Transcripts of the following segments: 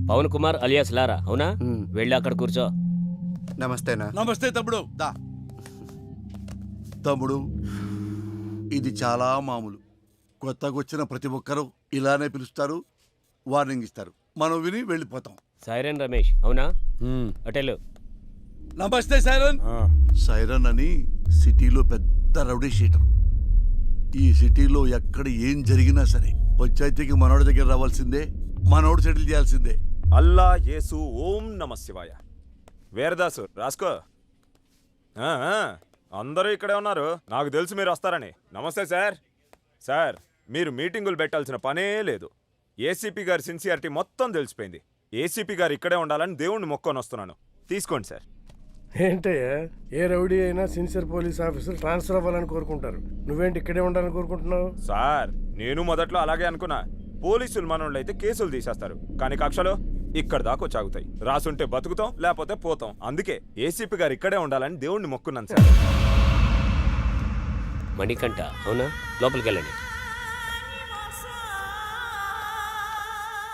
Pawan Kumar alias లారా, అవునా? వెళ్ళి అక్కడ కూర్చో. నమస్తేనా. నమస్తే తమ్ముడు. దా తమ్ముడు, ఇది చాలా మామూలు. కొత్తగా వచ్చిన ప్రతి ఒక్కరూ ఇలానే పిలుస్తారు, వార్నింగ్ ఇస్తారు, మనం విని వెళ్ళిపోతాం. సైరన్ రమేష్, అవునా? అటెలు. నమస్తే సైరన్. సైరన్ అని సిటీలో పెద్ద రౌడీ షీటర్. ఈ సిటీలో ఎక్కడ ఏం జరిగినా సరే పంచాయతీకి మనోడి దగ్గర రావాల్సిందే, మనోడు సెటిల్ చేయాల్సిందే. అల్లా యేసు ఓం నమ శివాయ. వీరదాసు రాసుకో. అందరూ ఇక్కడే ఉన్నారు, నాకు తెలుసు మీరు వస్తారని. నమస్తే సార్. సార్, మీరు మీటింగులు పెట్టాల్సిన పనే లేదు. ఏసీపీ గారి సిన్సియారిటీ మొత్తం తెలిసిపోయింది. ఏసీపీ గారు ఇక్కడే ఉండాలని దేవుణ్ణి మొక్కొని వస్తున్నాను. తీసుకోండి సార్. ఏంటయ్యా, ఏ రౌడీ అయినా సిన్సియర్ పోలీస్ ఆఫీసర్ ట్రాన్స్ఫర్ అవ్వాలని కోరుకుంటారు. నువ్వేంటి ఇక్కడే ఉండాలని కోరుకుంటున్నావు? సార్, నేను మొదట్లో అలాగే అనుకున్నా. పోలీసులు మనోళ్ళు అయితే కేసులు తీసేస్తారు, కానీ కక్షలో ఇక్కడ దాకా చాగుతాయి. రాసుంటే బతుకుతాం, లేకపోతే పోతాం. అందుకే ఏసీపీ గారు ఇక్కడే ఉండాలని దేవుణ్ణి మొక్కున్నాను సార్. మణికంఠ, అవునా? లోపలికి వెళ్ళండి.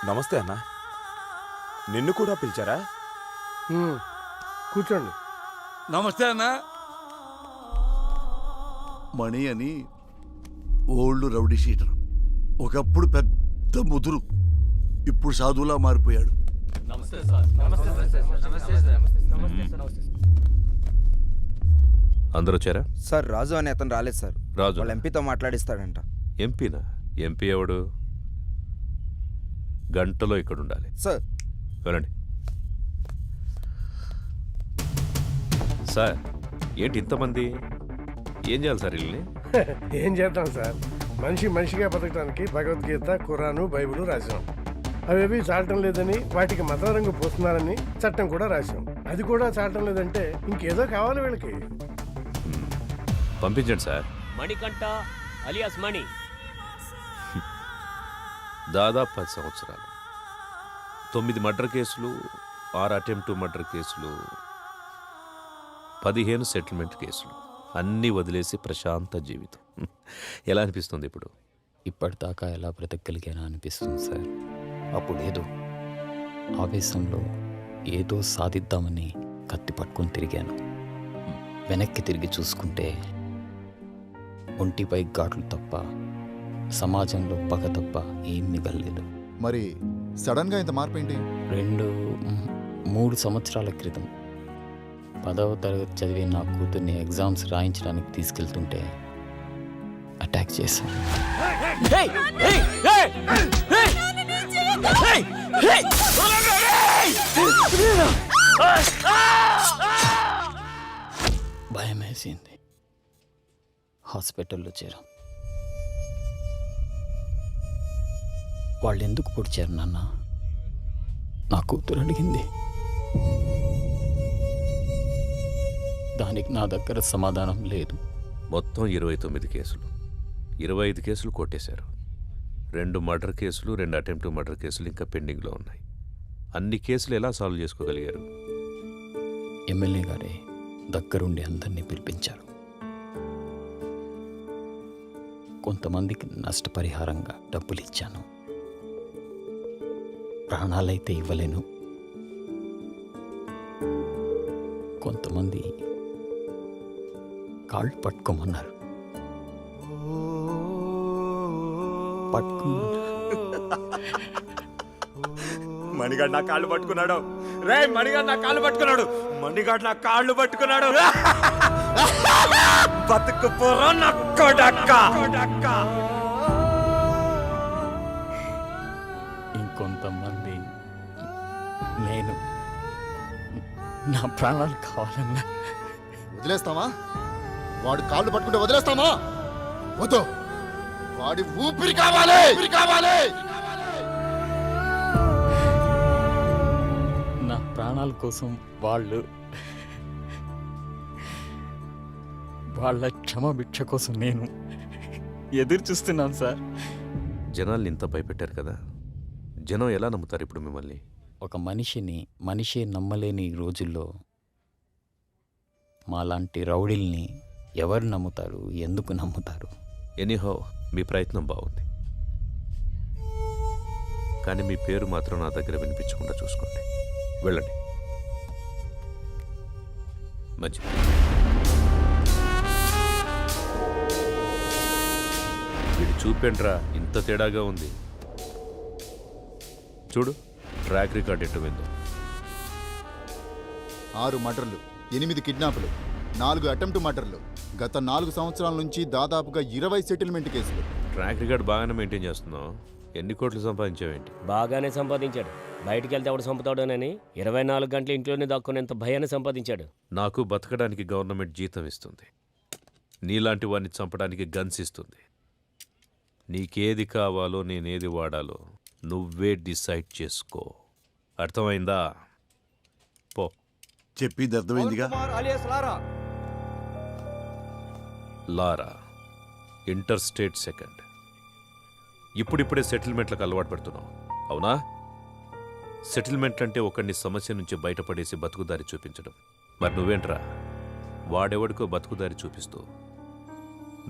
నమస్తే అన్న. నిన్ను కూడా పిలిచారా? కూర్చోండి. నమస్తే అన్న. మణి అని ఓల్డ్ రౌడీ షీటర్. ఒకప్పుడు పెద్ద ముదురు, ఇప్పుడు సాధువులా మారిపోయాడు. అందరూ వచ్చారా? సార్, రాజు అని అతను రాలేదు సార్. రాజు వాళ్ళ ఎంపీతో మాట్లాడిస్తాడంట. ఎంపీనా? ఎంపీ ఎవడు? గంటలో ఇక్కడ ఉండాలి సార్. వెళ్ళండి. సార్, ఏంటి ఇంతమంది? ఏం చేయాలి సార్ వీళ్ళని? ఏం చేద్దాం సార్, మనిషి మనిషిగా బతకడానికి భగవద్గీత, ఖురాను, బైబిల్ రాశాం. అవేవి చాలటం లేదని వాటికి మతం రంగు పోస్తున్నారని చట్టం కూడా రాశాం. అది కూడా చాలటం లేదంటే ఇంకేదో కావాలి వీళ్ళకి. పంపించండి సార్. మణికంఠ అలియాస్ మణి. దాదాపు 10 సంవత్సరాలు, 9 మర్డర్ కేసులు, 6 అటెంప్ట్ మర్డర్ కేసులు, 15 సెటిల్మెంట్ కేసులు, అన్నీ వదిలేసి ప్రశాంత జీవితం. ఎలా అనిపిస్తుంది ఇప్పుడు? ఇప్పటిదాకా ఎలా బ్రతకగలిగానా అనిపిస్తుంది సార్. అప్పుడేదో ఆవేశంలో ఏదో సాధిద్దామని కత్తి పట్టుకొని తిరిగాను. వెనక్కి తిరిగి చూసుకుంటే ఒంటిపై ఘాట్లు తప్ప, సమాజంలో పగ తప్ప ఏం మిగల్లేదు. మరి సడన్గా ఇంత మార్పు ఏంటి? 3 సంవత్సరాల క్రితం 10వ తరగతి చదివే నా కూతుర్ని ఎగ్జామ్స్ రాయించడానికి తీసుకెళ్తుంటే అటాక్ చేశాను. భయం వేసింది. హాస్పిటల్లో చేరాం. వాళ్ళు ఎందుకు పొడిచారు నాన్న? నా కూతురు అడిగింది. దానికి నా దగ్గర సమాధానం లేదు. మొత్తం 29 కేసులు, 25 కేసులు కొట్టేశారు. 2 మర్డర్ కేసులు, 2 అటెంప్ట్ మర్డర్ కేసులు ఇంకా పెండింగ్లో ఉన్నాయి. అన్ని కేసులు ఎలా సాల్వ్ చేసుకోగలిగారు? ఎమ్మెల్యే గారే దగ్గరుండి అందరినీ పిలిపించారు. కొంతమందికి నష్టపరిహారంగా డబ్బులు ఇచ్చాను. ప్రాణాలైతే ఇవ్వలేను. కొంతమంది కాళ్ళు పట్టుకోమన్నారు. మణిగాడు నా కాళ్ళు పట్టుకున్నాడు. రే, మణిగాడు నా కాళ్ళు పట్టుకున్నాడు. మణిగాడు నా కాళ్ళు పట్టుకున్నాడు. బతుకు పోరా నా కొడక్క. ఇంకొంతమంది నేను నా ప్రాణాలు కావాలన్నా వదిలేస్తామా? వాడు కాళ్ళు పట్టుకుంటే వదిలేస్తామా? వద్దు, వాడి ఊపిరి కావాలి, కావాలి. నా ప్రాణాల కోసం వాళ్ళ క్షమభిక్ష కోసం నేను ఎదురు చూస్తున్నాను సార్. జనాల్ని ఇంత భయపెట్టారు కదా, జనం ఎలా నమ్ముతారు ఇప్పుడు మిమ్మల్ని? ఒక మనిషే నమ్మలేని ఈ రోజుల్లో మాలాంటి రౌడీల్ని ఎవరు నమ్ముతారు? ఎందుకు నమ్ముతారు? ఎనీహో, మీ ప్రయత్నం బాగుంది, కానీ మీ పేరు మాత్రం నా దగ్గర వినిపించకుండా చూసుకోండి. వెళ్ళండి. మంచిది. వీడు చూపేంట్రా ఇంత తేడాగా ఉంది. చూడు ట్రాక్ రికార్డ్ ఎట్టు విందో. 6 మర్డర్లు, 8 కిడ్నాపులు, 4 అటెంప్ట్ మర్డర్లు, గత 4 సంవత్సరాల నుంచి దాదాపుగా 20 సెటిల్మెంట్ కేసులు. ట్రాక్ రికార్డ్ బాగానే మెయింటైన్ చేస్తున్నావు. ఎన్ని కోట్లు సంపాదించావేంటి? బాగానే సంపాదించాడు. బయటికి వెళ్తే ఎవడు చంపుతాడోనని 24 గంటలు ఇంట్లోనే దాక్కునేంత భయాన్ని సంపాదించాడు. నాకు బతకడానికి గవర్నమెంట్ జీతం ఇస్తుంది, నీలాంటి వాడిని చంపడానికి గన్స్ ఇస్తుంది. నీకేది కావాలో నేనేది వాడాలో నువ్వే డిసైడ్ చేసుకో. అర్థమైందా? పో. చెప్పింది అర్థమైందిగా. లారా ఇంటర్ స్టేట్ సెకండ్. ఇప్పుడిప్పుడే సెటిల్మెంట్లకు అలవాటు పెడుతున్నావు, అవునా? సెటిల్మెంట్ అంటే ఒకడిని సమస్య నుంచి బయటపడేసి బతుకుదారి చూపించడం. మరి నువ్వేంట్రా వాడెవడికో బతుకుదారి చూపిస్తూ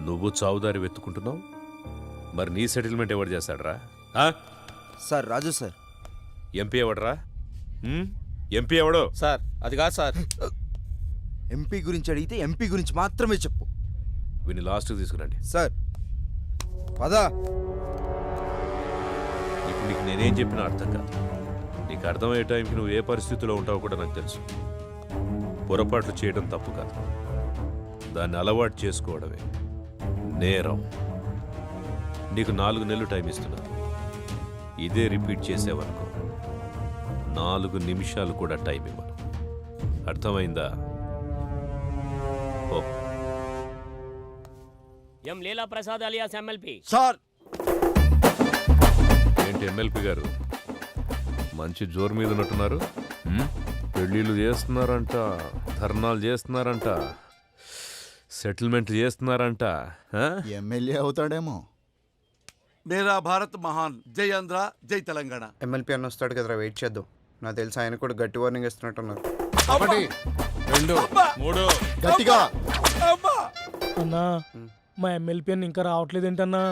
నువ్వు చావుదారి వెతుకుంటున్నావు. మరి నీ సెటిల్మెంట్ ఎవడు చేస్తాడరా? సార్ రాజు సార్. ఎంపీ ఎవడరా? ఎంపీ ఎవడో? సార్ అది కాదు సార్. ఎంపీ గురించి అడిగితే ఎంపీ గురించి మాత్రమే చెప్పు. వీని లాస్ట్కి తీసుకురండి. సార్ పదా. ఇప్పుడు నీకు నేనేం చెప్పినా అర్థం కాదు. నీకు అర్థమయ్యే టైంకి నువ్వు ఏ పరిస్థితిలో ఉంటావో కూడా నాకు తెలుసు. పొరపాట్లు చేయడం తప్పు కాదు, దాన్ని అలవాటు చేసుకోవడమే నేరం. నీకు 4 నెలలు టైం ఇస్తున్నా. ఇదే రిపీట్ చేసేవనుకో 4 నిమిషాలు కూడా టైం ఇవ్వను. అర్థమైందా? ఓ. ఎం లీలా ప్రసాద్ అలియాస్ ఎమ్మెల్పీ. సార్ ఏంటి ఎమ్మెల్పీ గారు మంచి జోరు మీద ఉన్నట్టున్నారు? పెళ్ళిళ్ళు చేస్తున్నారంట, ధర్నాలు చేస్తున్నారంట, సెటిల్మెంట్ చేస్తున్నారంట. ఎమ్మెల్యే అవుతాడేమో. మేరా భారత్ మహాన్. జై ఆంధ్ర, జై తెలంగాణ. ఎమ్మెల్పీ అన్న వస్తాడు కదరా, వెయిట్ చేద్దాం. నాకు తెలిసి ఆయన కూడా గట్టి వార్నింగ్ ఇస్తున్నట్టున్నారు. 1, 2, 3. గట్టిగా. అన్నా మా ఎమ్మెల్పీ అని ఇంకా రావట్లేదేంటన్నా?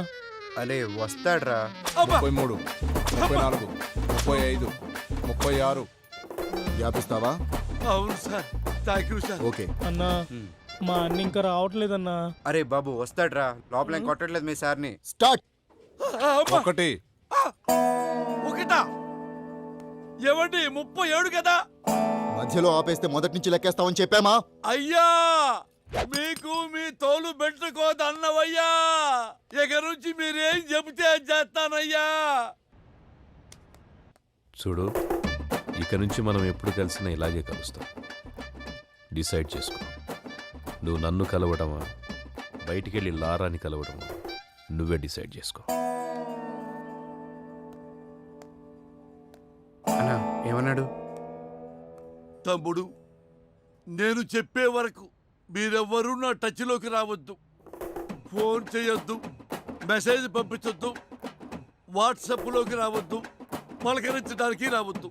అరే వస్తాడ్రా. 33, 34, 35, 36. వ్యాపిస్తావా? అవును sir, thank you sir. Okay. అన్నా మా అన్న ఇంకా రావట్లేదన్నా. అరే బాబు వస్తాడ్రా, లోపల ఏం కొట్టట్లేదు మీ సార్ని. స్టార్ట్. 1. ఒకటా? ఏమండి 37 కదా? మధ్యలో ఆపేస్తే మొదటి నుంచి లెక్కేస్తామని చెప్పామా? అయ్యా మీకు మీ తోలు పెట్టుకోదన్నవయ్యా. ఇక నుంచి మీరేం చెబితే అది చేస్తానయ్యా. చూడు, ఇక నుంచి మనం ఎప్పుడు కలిసినా ఇలాగే కలుస్తాం. డిసైడ్ చేసుకో. నువ్వు నన్ను కలవడమా, బయటికెళ్ళి లారాని కలవడమా, నువ్వే డిసైడ్ చేసుకో. అన్నా ఏమన్నాడు? తమ్ముడు, నేను చెప్పే వరకు మీరెవ్వరూ నా టచ్లోకి రావద్దు. ఫోన్ చేయొద్దు, మెసేజ్ పంపించొద్దు, వాట్సాప్లోకి రావద్దు, పలకరించడానికి రావద్దు.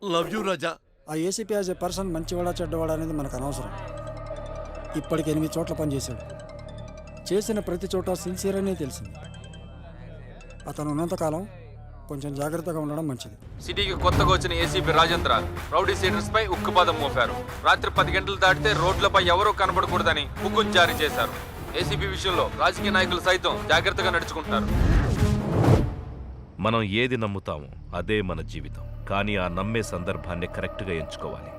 లవ్ యూ రాజా. ఆ ఏసీపీ యాజ్ ఏ పర్సన్ మంచివాడా చెడ్డవాడా అనేది మనకు అనవసరం. ఇప్పటికి 8 చోట్ల పనిచేశాడు. చేసిన ప్రతి చోట సిన్సియర్ అనే తెలిసింది. అతను ఉన్నంతకాలం కొంచెం జాగ్రత్తగా ఉండడం మంచిది. సిటీకి కొత్తగా వచ్చిన ఏసీపీ రాజేంద్ర రౌడీ సీడర్స్ పై ఉక్కుపాదం మోపారు. రాత్రి 10 గంటలు దాటితే రోడ్లపై ఎవరూ కనబడకూడదని హుకుం జారీ చేశారు. ఏసీపీ విషయంలో రాజకీయ నాయకులు సైతం జాగ్రత్తగా నడుచుకుంటారు. మనం ఏది నమ్ముతామో అదే మన జీవితం. కానీ ఆ నమ్మే సందర్భాన్ని కరెక్ట్గా ఎంచుకోవాలి.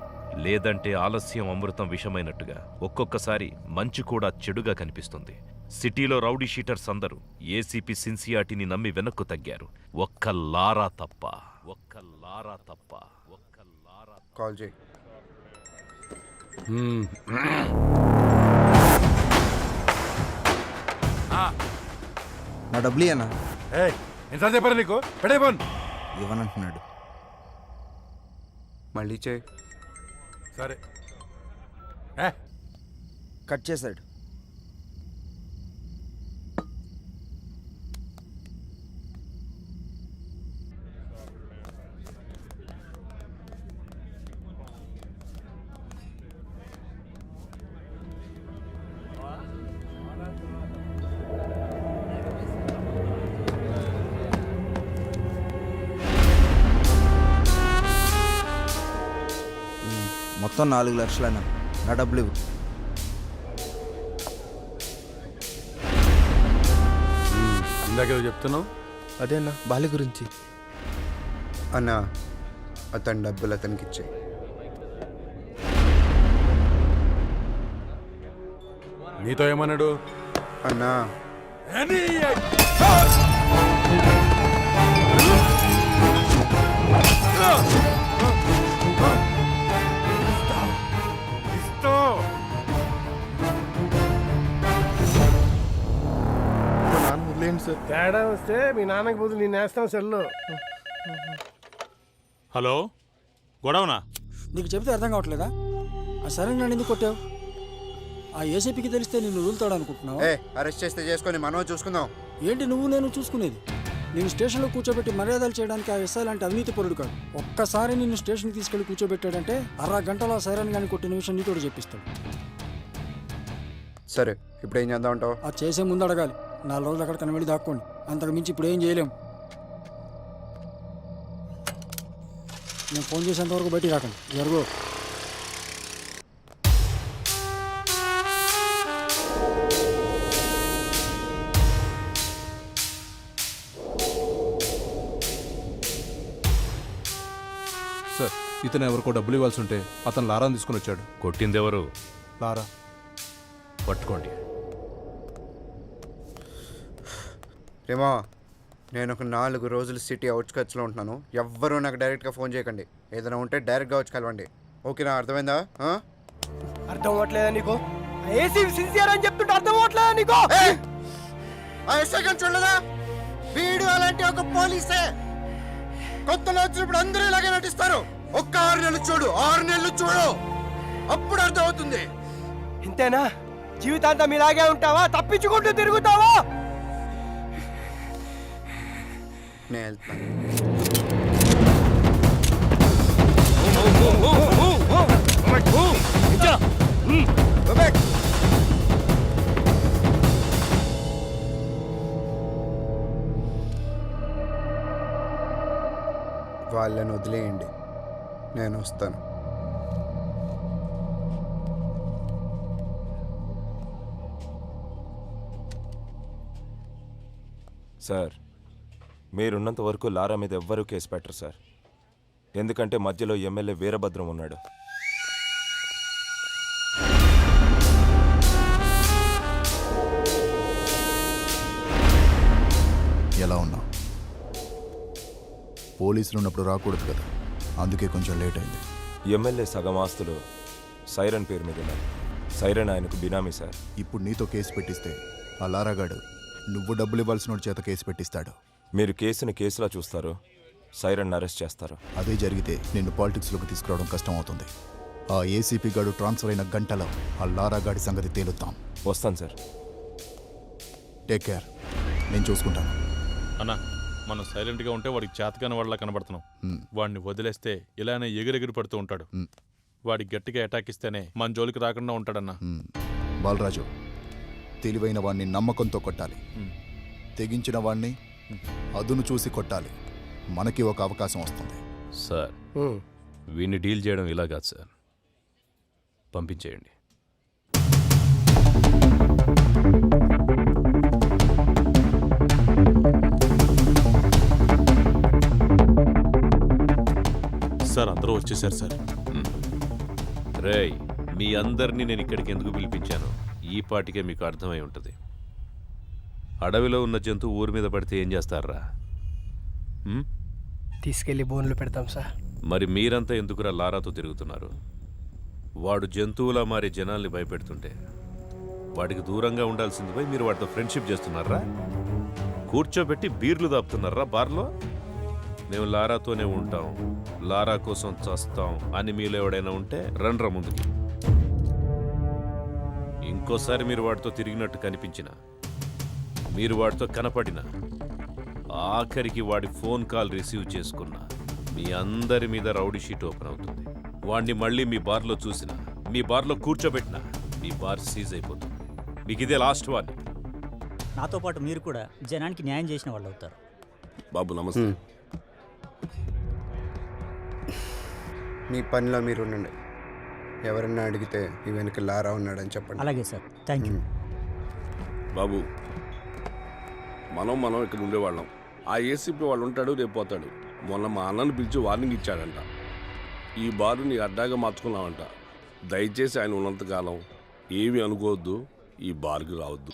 లేదంటే ఆలస్యం అమృతం విషమైనట్టుగా ఒక్కొక్కసారి మంచి కూడా చెడుగా కనిపిస్తుంది. సిటీలో రౌడీ షీటర్స్ అందరూ ఏసీపీ సిన్సియారిటీని నమ్మి వెనక్కు తగ్గారు. ఒక్క లారా తప్ప. కాల్ చేయి. నా డబ్బులు అన్నా ఎంత చెప్పారు నీకు? పెడే ఫోన్. ఇవ్వనంటున్నాడు. మళ్ళీ చేయి. సరే. కట్ చేశాడు. మొత్తం 4 లక్షలు అన్న. నా డబ్బులు ఇవ్వు. ఇందాకేదో చెప్తున్నావు. అదే అన్న బాలి గురించి. అన్న అతని డబ్బులు అతనికి ఇచ్చే. నీతో ఏమన్నాడు? అన్నా తేడా వస్తే మీ నాన్నకి బదులు నేను వేస్తాం సెల్లో. హలో గొడవనా? నీకు చెబితే అర్థం కావట్లేదా? ఆ సరే నన్ను ఎందుకు కొట్టావు? ఆ ఏసీపీకి తెలిస్తే నిన్ను వదులుతాడు అనుకుంటున్నావు? అరెస్ట్ చేస్తే చేసుకొని మనం చూసుకుందాం. ఏంటి నువ్వు నేను చూసుకునేది? నేను స్టేషన్లో కూర్చోబెట్టి మర్యాదలు చేయడానికి ఆ ఎస్ఐ లాంటి అవినీతి పరుడు కాదు. ఒక్కసారి నిన్ను స్టేషన్కి తీసుకెళ్లి కూర్చోబెట్టాడంటే 1/2 గంటలో సైరన్ గాని కొట్టిన విషయం నీతో చెప్పిస్తాడు. సరే ఇప్పుడు ఏం చేద్దాం అంటావు? అది చేసే ముందు అడగాలి. 4 రోజులు అక్కడ కనబడి దాక్కోండి. అంతకు మించి ఇప్పుడు ఏం చేయలేం. నేను ఫోన్ చేసేంత వరకు బయటికి రాకండి. జరుగు. సార్ ఇతను ఎవరికో డబ్బులు ఇవ్వాల్సి ఉంటే అతను లారాని తీసుకుని వచ్చాడు. కొట్టిందెవరు? లారా. పట్టుకోండి. రేమా నేను ఒక 4 రోజులు సిటీ అవుట్స్కట్స్లో ఉంటున్నాను. ఎవ్వరూ నాకు డైరెక్ట్గా ఫోన్ చేయకండి. ఏదైనా ఉంటే డైరెక్ట్గా వచ్చి కలవండి. ఓకేనా? అర్థమైందా? అర్థం అవ్వట్లేదా నీకు? ఏసీపీ సిన్సియర్ అని చెప్తుంటే అర్థం అవ్వట్లేదా నీకు? ఆ ఎస్ఐ గారిని చూడలేదా? వీడు అలాంటి ఒక పోలీసే. కొత్తలో వచ్చినప్పుడు అందరూ ఇలాగే నటిస్తారు. ఒక్క 6 నెలలు చూడు, 6 నెలలు చూడు, అప్పుడు అర్థం అవుతుంది. ఇంతేనా? జీవితాంతం ఇలాగే ఉంటావా? తప్పించుకుంటూ తిరుగుతావా? నేను వెళ్తాను. వాళ్ళని వదిలేయండి, నేను వస్తాను. సార్ మీరున్నంత వరకు లారా మీద ఎవ్వరూ కేసు పెట్టరు సార్. ఎందుకంటే మధ్యలో ఎమ్మెల్యే వీరభద్రం ఉన్నాడు. ఎలా ఉన్నావు? పోలీసులు ఉన్నప్పుడు రాకూడదు కదా, అందుకే కొంచెం లేట్ అయింది. ఎమ్మెల్యే సగం ఆస్తులు సైరన్ పేరు మీద ఉన్నాయి. సైరన్ ఆయనకు బినామీ సార్. ఇప్పుడు నీతో కేసు పెట్టిస్తే ఆ లారాగాడు నువ్వు డబ్బులు ఇవ్వాల్సిన చేత కేసు పెట్టిస్తాడు. మీరు కేసుని కేసులా చూస్తారు, సైరన్ అరెస్ట్ చేస్తారు. అదే జరిగితే నిన్ను పాలిటిక్స్లోకి తీసుకురావడం కష్టం అవుతుంది. ఆ ఏసీపీ గాడు ట్రాన్స్ఫర్ అయిన గంటలో ఆ లారాగాడి సంగతి తేలుతాం. వస్తాను సార్. టేక్ కేర్, నేను చూసుకుంటాను. అన్నా మనం సైలెంట్గా ఉంటే వాడికి చేతకాని వాళ్ళ కనబడుతున్నాం. వాడిని వదిలేస్తే ఇలానే ఎగిరెగిరి పడుతూ ఉంటాడు. వాడికి గట్టిగా అటాక్ ఇస్తేనే మన జోలికి రాకుండా ఉంటాడన్నా. బాలరాజు, తెలివైన వాడిని నమ్మకంతో కొట్టాలి, తెగించిన వాడిని అదును చూసి కొట్టాలి. మనకి ఒక అవకాశం వస్తుంది. సార్ వీడిని డీల్ చేయడం ఇలా కాదు సార్, పంపించేయండి. సార్ అందరూ వచ్చేసారు సార్. రేయ్, మీ అందరినీ నేను ఇక్కడికి ఎందుకు పిలిపించాను ఈ పాటికే మీకు అర్థమై ఉంటుంది. అడవిలో ఉన్న జంతువు ఊరి మీద పడితే ఏం చేస్తారా? తీసుకెళ్లి బోన్లు పెడతాం సార్. మరి మీరంతా ఎందుకురా లారాతో తిరుగుతున్నారు? వాడు జంతువులా మారి జనాల్ని భయపెడుతుంటే వాడికి దూరంగా ఉండాల్సింది పోయి మీరు వాడితో ఫ్రెండ్షిప్ చేస్తున్నారా? కూర్చోబెట్టి బీర్లు దాపుతున్నారా బార్లో? మేము లారాతోనే ఉంటాం, లారా కోసం చస్తాం అని మీలో ఎవడైనా ఉంటే రండ్రా ముందుకి. ఇంకోసారి మీరు వాడితో తిరిగినట్టు కనిపించినా, మీరు వాడితో కనపడినా, ఆఖరికి వాడి ఫోన్ కాల్ రిసీవ్ చేసుకున్నా మీ అందరి మీద రౌడీ షీట్ ఓపెన్ అవుతుంది. వాడిని మళ్ళీ మీ బార్లో చూసినా, మీ బార్లో కూర్చోబెట్టినా మీ బార్ సీజ్ అయిపోతుంది. మీకు ఇదే లాస్ట్ వార్నింగ్. నాతో పాటు మీరు కూడా జనానికి న్యాయం చేసిన వాళ్ళు అవుతారు. బాబు నమస్తే. మీ పనిలో మీరు ఉండండి, ఎవరన్నా అడిగితే ఈ వెనక లారా ఉన్నాడని చెప్పండి. అలాగే సార్, థ్యాంక్ యూ. బాబు, మనం ఇక్కడ ఉండేవాళ్ళం. ఆ ఏసీపీ వాళ్ళు ఉంటాడు, రేపు పోతాడు. మొన్న మా అన్నను పిలిచి వార్నింగ్ ఇచ్చాడంట. ఈ బారు నీ అడ్డాగా మార్చుకున్నావంట. దయచేసి ఆయన ఉన్నంతకాలం ఏమీ అనుకోవద్దు, ఈ బార్కి రావద్దు.